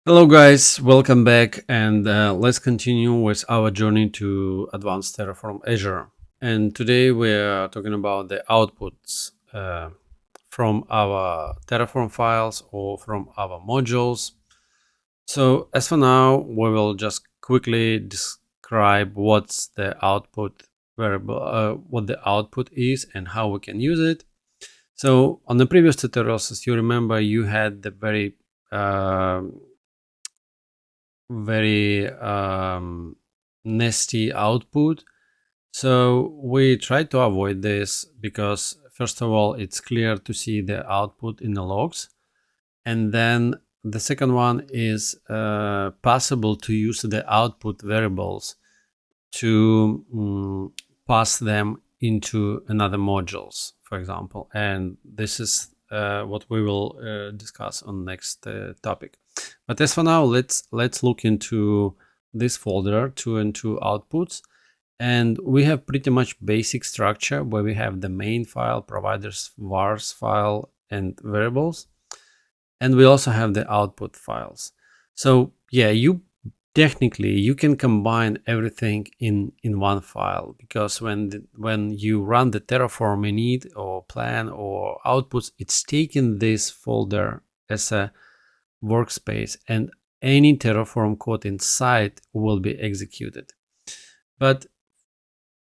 Hello guys, welcome back, and let's continue with our journey to advanced Terraform Azure. And today we're talking about the outputs from our Terraform files or from our modules. So as for now, we will just quickly describe what's the output variable, what the output is and how we can use it. So on the previous tutorials, as you remember, you had the very nasty output. So we try to avoid this because first of all, it's clear to see the output in the logs. And then the second one is possible to use the output variables to pass them into another modules, for example. And this is what we will discuss on next topic. But as for now, let's look into this folder, 2 and 2 outputs. And we have pretty much basic structure where we have the main file, providers, vars file, and variables. And we also have the output files. So yeah, technically you can combine everything in one file, because when you run the Terraform init or plan or outputs, it's taking this folder as a workspace, and any Terraform code inside will be executed. But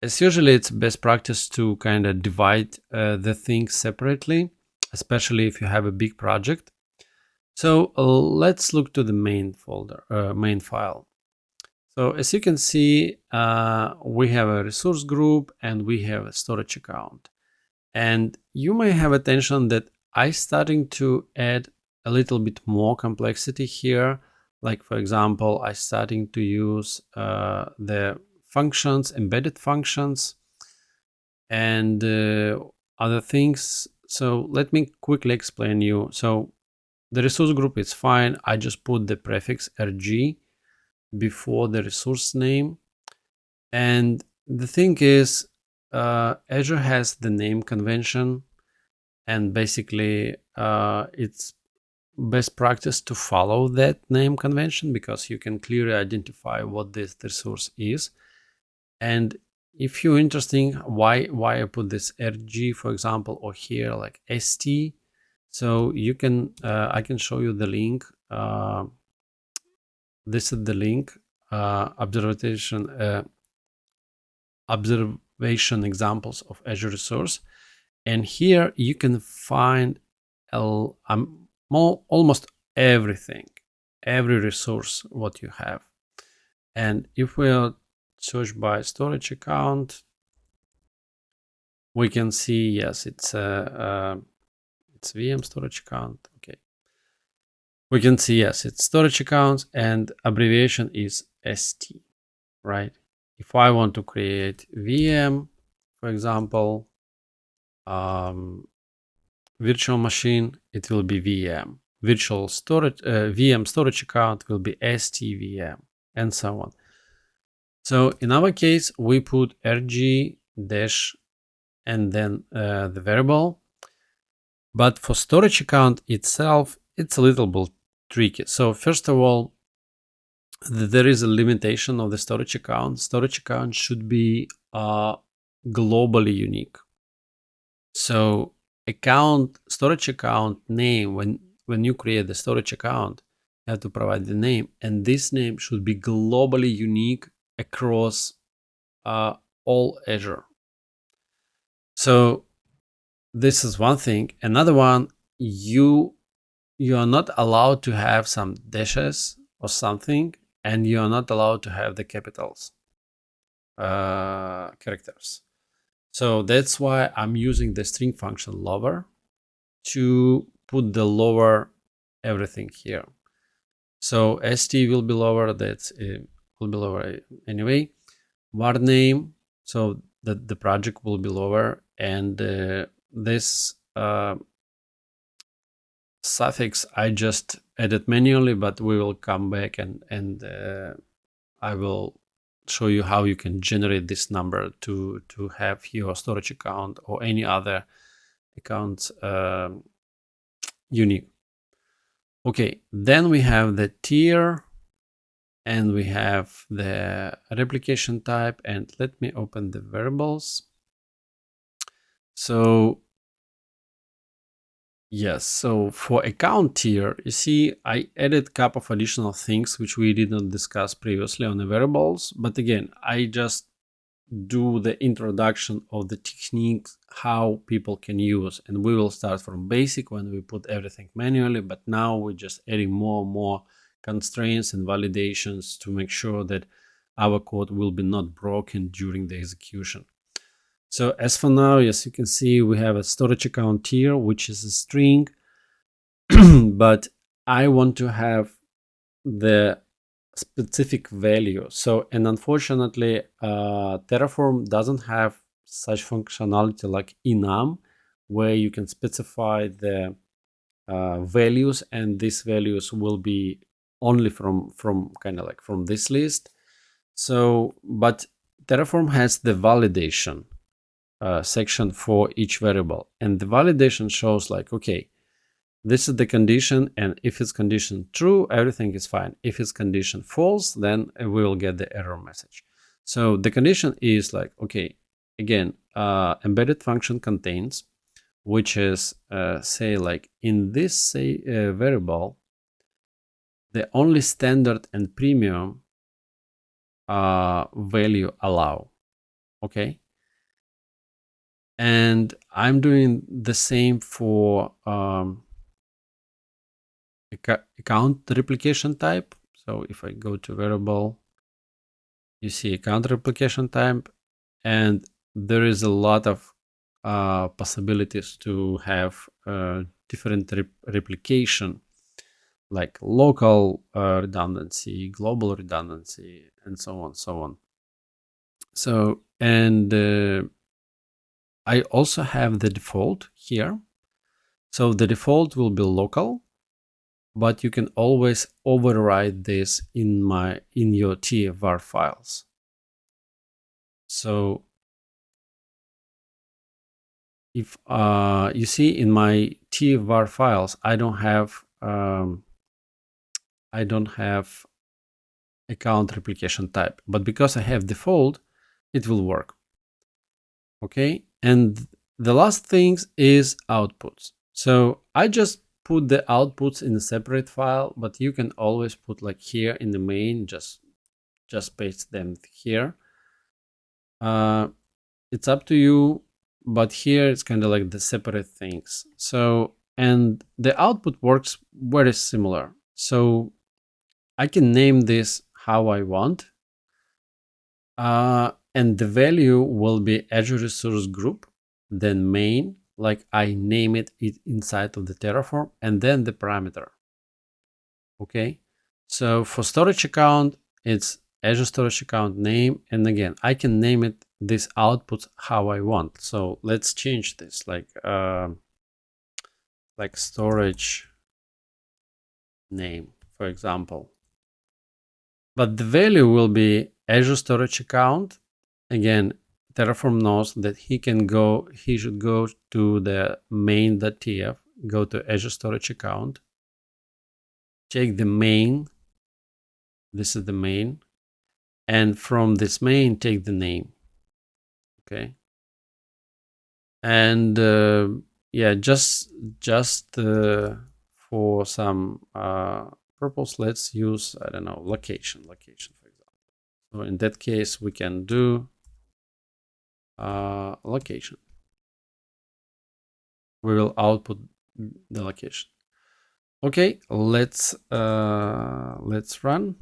as usually, it's best practice to kind of divide the things separately, especially if you have a big project. So let's look to the main folder, main file. So as you can see, we have a resource group and we have a storage account. And you may have attention that I'm starting to add a little bit more complexity here. Like for example, I'm starting to use the functions, embedded functions, and other things. So let me quickly explain you. So the resource group is fine. I just put the prefix rg before the resource name. And the thing is, Azure has the name convention, and basically it's best practice to follow that name convention, because you can clearly identify what this resource is. And if you're interested why I put this rg, for example, or here like st, so you can I can show you the link. This is the link, observation examples of Azure resource, and here you can find almost everything, every resource what you have. And if we search by storage account, we can see, yes, it's VM storage account. Okay, we can see, yes, it's storage account, and abbreviation is ST, right? If I want to create VM, for example, virtual machine, it will be VM. Virtual storage, VM storage account will be STVM, and so on. So in our case, we put rg dash and then the variable. But for storage account itself, it's a little bit tricky. So first of all, there is a limitation of the storage account. Storage account should be globally unique. So storage account name, when you create the storage account, you have to provide the name, and this name should be globally unique across all Azure. So this is one thing. Another one, you are not allowed to have some dashes or something, and you are not allowed to have the capitals characters. So that's why I'm using the string function lower to put the lower everything here. So st will be lower, that will be lower anyway. Var name, so that the project will be lower, and this suffix I just added manually, but we will come back and I will show you how you can generate this number to have your storage account or any other account unique. Okay, then we have the tier and we have the replication type, and let me open the variables. So yes, so for account tier, you see I added a couple of additional things which we did not discuss previously on the variables, but again, I just do the introduction of the techniques how people can use, and we will start from basic when we put everything manually, but now we're just adding more and more constraints and validations to make sure that our code will be not broken during the execution. So as for now, as you can see, we have a storage account here, which is a string, but I want to have the specific value. So, and unfortunately, Terraform doesn't have such functionality like enum, where you can specify the values, and these values will be only from kind of like from this list. So, but Terraform has the validation section for each variable, and the validation shows like, okay, this is the condition, and if it's condition true, everything is fine. If it's condition false, then we will get the error message. So the condition is like, okay, again, embedded function contains, which is say like in this variable, the only standard and premium value allow. Okay. And I'm doing the same for account replication type. So if I go to variable, you see account replication type, and there is a lot of possibilities to have different replication, like local redundancy, global redundancy, and so on, so on. So, and I also have the default here. So the default will be local, but you can always override this in your TF-var files. So if you see in my TF-var files, I don't have account replication type, but because I have default, it will work. Okay, and the last thing is outputs. So I just put the outputs in a separate file, but you can always put like here in the main, just paste them here. It's up to you, but here it's kind of like the separate things. So, and the output works very similar. So I can name this how I want. And the value will be Azure Resource Group, then main, like I name it inside of the Terraform, and then the parameter. Okay, so for storage account, it's Azure Storage Account name, and again, I can name it this output how I want. So let's change this, like storage name, for example. But the value will be Azure Storage Account. Again, Terraform knows that he should go to the main.tf, go to Azure Storage Account, take the main, this is the main, and from this main, take the name. Okay. And yeah, just for some purpose, let's use, I don't know, location, for example. So in that case, we can do location. We will output the location. Okay, let's run.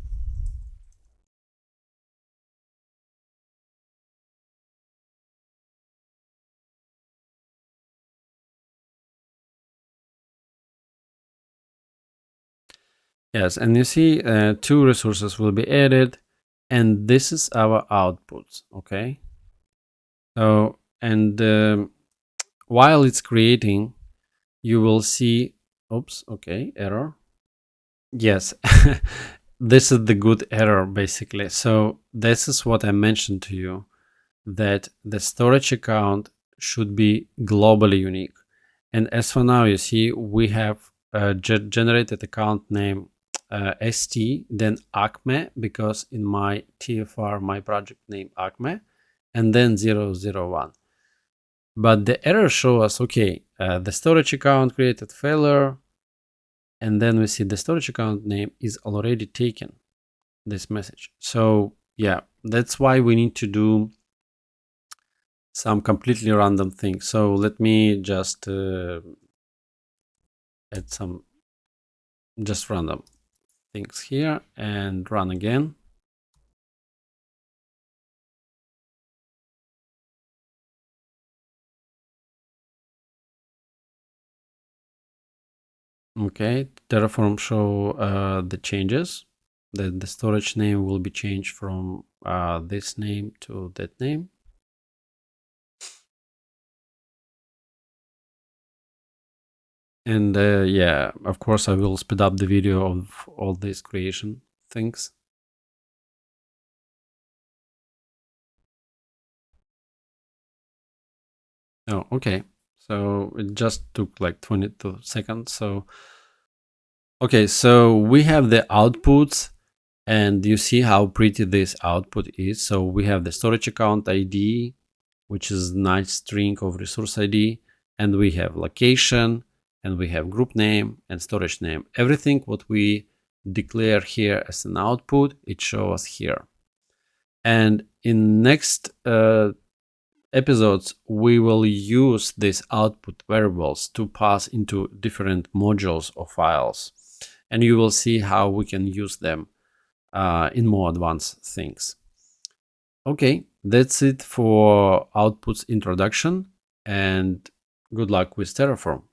Yes, and you see 2 resources will be added, and this is our output. Okay, so and while it's creating, you will see, oops, okay, error. Yes, this is the good error basically. So this is what I mentioned to you, that the storage account should be globally unique. And as for now, you see, we have generated account name st, then acme, because in my TFR my project name acme, and then 001. But the error shows us, okay, the storage account created failure, and then we see the storage account name is already taken, this message. So yeah, that's why we need to do some completely random things. So let me just add some just random things here and run again. Okay, Terraform show the changes. The storage name will be changed from this name to that name. And yeah, of course, I will speed up the video of all these creation things. Oh, okay. So it just took like 22 seconds. So, okay, so we have the outputs, and you see how pretty this output is. So we have the storage account ID, which is nice string of resource ID, and we have location, and we have group name and storage name. Everything what we declare here as an output, it shows here. And in next episodes, we will use these output variables to pass into different modules or files. And you will see how we can use them in more advanced things. Okay, that's it for outputs introduction, and good luck with Terraform.